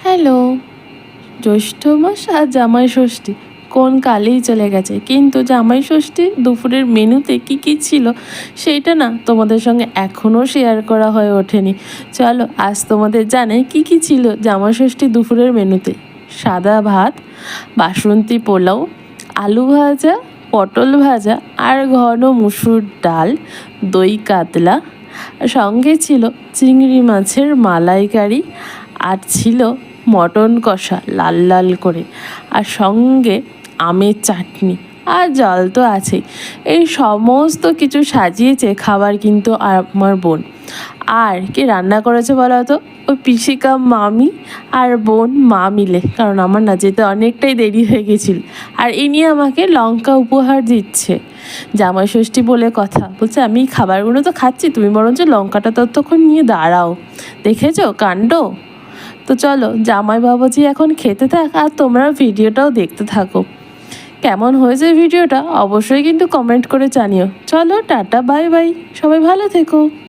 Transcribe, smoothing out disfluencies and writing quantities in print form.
Hello, জ্যৈষ্ঠ মাস আর জামাই ষষ্ঠী কোন কালেই চলে গেছে, কিন্তু জামাই ষষ্ঠী দুপুরের মেনুতে কি কি ছিল সেইটা না তোমাদের সঙ্গে এখনও শেয়ার করা হয়ে ওঠেনি। চলো আজ তোমাদের জানাই কি কি ছিল জামাই ষষ্ঠী দুপুরের মেনুতে। সাদা ভাত, বাসন্তী পোলাও, আলু ভাজা, পটল ভাজা আর ঘন মুসুর ডাল, দই কাতলা, সঙ্গে ছিল চিংড়ি মাছের মালাইকারি, আর ছিল মটন কষা লাল লাল করে, আর সঙ্গে আমের চাটনি, আর জল তো আছেই। এই সমস্ত কিছু সাজিয়েছে খাবার কিন্তু আমার বোন। আর কি রান্না করেছে বলো তো? ওই পিসিকা মামি আর বোন মা মিলে, কারণ আমার না যেতে অনেকটাই দেরি হয়ে গেছিল। আর এ নিয়ে আমাকে লঙ্কা উপহার দিচ্ছে। জামাই ষষ্ঠী বলে কথা, বলছে আমি খাবারগুলো তো খাচ্ছি, তুমি বরঞ্চ লঙ্কাটা ততক্ষণ নিয়ে দাঁড়াও। দেখেছো কাণ্ড? তো চলো জামাই বাবাজি এখন খেতে থাক, আর তোমরা ভিডিওটাও দেখতে থাকো। কেমন হয়েছে ভিডিওটা অবশ্যই কিন্তু কমেন্ট করে জানিও। চলো টাটা, বাই বাই, সবাই ভালো থেকো।